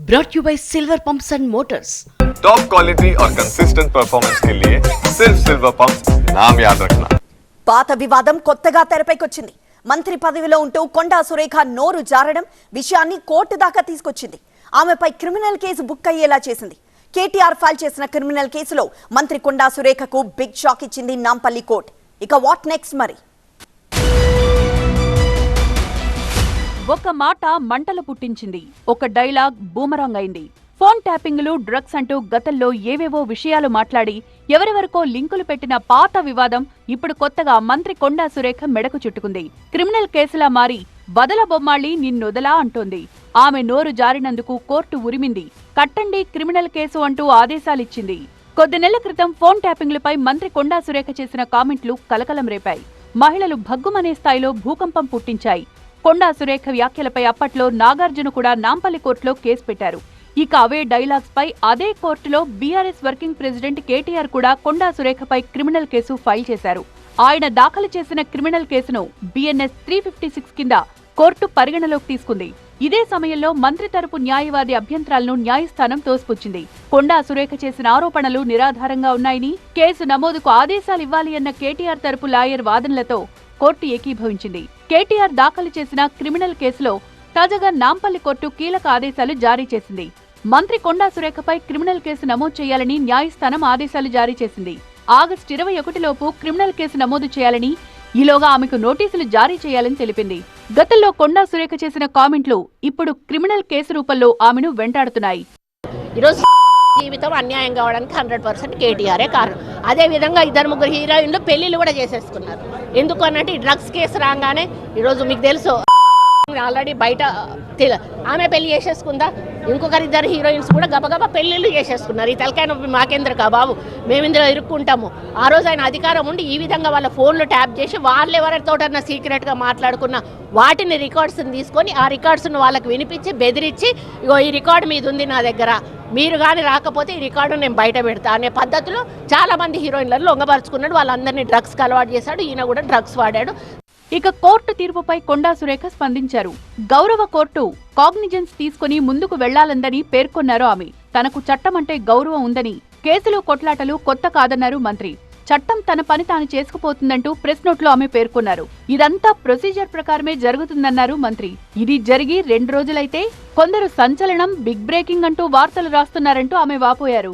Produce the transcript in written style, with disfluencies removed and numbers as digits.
brought you by Silver Pumps and Motors. Top quality और consistent performance के लिए सिर्फ सिल्वर पंप्स नाम याद रखना। పాత వివాదం కొత్తగా తెరపైకొచ్చింది. మంత్రి పదవిలో ఉంటూ కొండా సురేఖ నోరు జారడం విషయాన్ని కోర్టు దాకా తీసుకొచ్చింది. ఆమెపై క్రిమినల్ కేసు బుక్ అయ్యేలా చేసింది. కేటీఆర్ ఫైల్ చేసిన క్రిమినల్ కేసులో మంత్రి కొండా సురేఖకు బిగ్ షాక్ ఇచ్చింది నాంపల్లి కోర్టు. ఇక వాట్ నెక్స్ట్ మరి? ఒక మాట మంటలు పుట్టించింది, ఒక డైలాగ్ బూమరాంగ్ అయింది. ఫోన్ ట్యాపింగ్లు, డ్రగ్స్ అంటూ గతంలో ఏవేవో విషయాలు మాట్లాడి ఎవరెవరికో లింకులు పెట్టిన పాత వివాదం ఇప్పుడు కొత్తగా మంత్రి కొండా సురేఖ మెడకు చుట్టుకుంది. క్రిమినల్ కేసులా మారి వదల బొమ్మాళి నిన్నొదలా అంటోంది. ఆమె నోరు జారినందుకు కోర్టు ఉరిమింది. కట్టండి క్రిమినల్ కేసు అంటూ ఆదేశాలిచ్చింది. కొద్ది నెలల క్రితం ఫోన్ ట్యాపింగ్లపై మంత్రి కొండా సురేఖ చేసిన కామెంట్లు కలకలం రేపాయి. మహిళలు భగ్గుమనే స్థాయిలో భూకంపం పుట్టించాయి. కొండా సురేఖ వ్యాఖ్యలపై అప్పట్లో నాగార్జున కూడా నాంపల్లి కోర్టులో కేసు పెట్టారు. ఇక అవే డైలాగ్స్ పై అదే కోర్టులో బీఆర్ఎస్ వర్కింగ్ ప్రెసిడెంట్ కేటీఆర్ కూడా కొండా సురేఖపై క్రిమినల్ కేసు ఫైల్ చేశారు. ఆయన దాఖలు చేసిన క్రిమినల్ కేసును BNS 356 కింద కోర్టు పరిగణలోకి తీసుకుంది. ఇదే సమయంలో మంత్రి తరపు న్యాయవాది అభ్యంతరాలను న్యాయస్థానం తోసిపుచ్చింది. కొండా సురేఖ చేసిన ఆరోపణలు నిరాధారంగా ఉన్నాయని, కేసు నమోదుకు ఆదేశాలివ్వాలి అన్న కేటీఆర్ తరపు లాయర్ వాదనలతో కోర్టు ఏకీభవించింది. కేటీఆర్ దాఖలు చేసిన క్రిమినల్ కేసులో తాజాగా నాంపల్లి కోర్టు కీలక ఆదేశాలు జారీ చేసింది. మంత్రి కొండా సురేఖపై క్రిమినల్ కేసు నమోదు చేయాలని న్యాయస్థానం ఆదేశాలు జారీ చేసింది. ఆగస్టు 21 లోపు క్రిమినల్ కేసు నమోదు చేయాలని, ఈలోగా ఆమెకు నోటీసులు జారీ చేయాలని తెలిపింది. గతంలో కొండా సురేఖ చేసిన కామెంట్లు ఇప్పుడు క్రిమినల్ కేసు రూపంలో ఆమెను వెంటాడుతున్నాయి. ఈరోజు జీవితం అన్యాయం కావడానికి 100% కేటీఆరే కారణం. అదే విధంగా 2-3 హీరోయిన్లు పెళ్లిళ్ళు కూడా చేసేసుకున్నారు. ఎందుకు అన్నట్టు ఈ డ్రగ్స్ కేసు రాగానే ఈరోజు మీకు తెలుసు ఆల్రెడీ బయట ఆమె పెళ్లి చేసేసుకుందా, ఇంకొకరిద్దరు హీరోయిన్స్ కూడా గబగబా పెళ్లిళ్ళు చేసేసుకున్నారు. ఈ తలకాయ నొప్పి మాకేంద్రకా బాబు, మేము ఇందులో ఇరుక్కుంటాము. ఆ రోజు ఆయన అధికారం ఉండి ఈ విధంగా వాళ్ళ ఫోన్లు ట్యాప్ చేసి వాళ్ళు ఎవరితోటన్నా సీక్రెట్గా మాట్లాడుకున్న వాటిని రికార్డ్స్ని తీసుకొని ఆ రికార్డ్స్ను వాళ్ళకి వినిపించి బెదిరించి, ఇగో ఈ రికార్డు మీద ఉంది నా దగ్గర, మీరు కానీ రాకపోతే ఈ రికార్డు నేను బయట పెడతా అనే పద్ధతిలో చాలా మంది హీరోయిన్లను లొంగపరుచుకున్నాడు. వాళ్ళందరినీ డ్రగ్స్కి అలవాటు చేశాడు. ఈయన కూడా డ్రగ్స్ వాడాడు. ఇక కోర్టు తీర్పుపై కొండా సురేఖ స్పందించారు. గౌరవ కోర్టు కాగ్నిజెన్స్ తీసుకుని ముందుకు వెళ్లాలందని పేర్కొన్నారు ఆమె. తనకు చట్టం అంటే గౌరవం ఉందని, కేసులు కొట్లాటలు కొత్త కాదన్నారు మంత్రి. చట్టం తన పని తాను చేసుకుపోతుందంటూ ప్రెస్ నోట్లో ఆమె పేర్కొన్నారు. ఇదంతా ప్రొసీజర్ ప్రకారమే జరుగుతుందన్నారు మంత్రి. ఇది జరిగి 2 రోజులైతే కొందరు సంచలనం, బిగ్ బ్రేకింగ్ అంటూ వార్తలు రాస్తున్నారంటూ ఆమె వాపోయారు.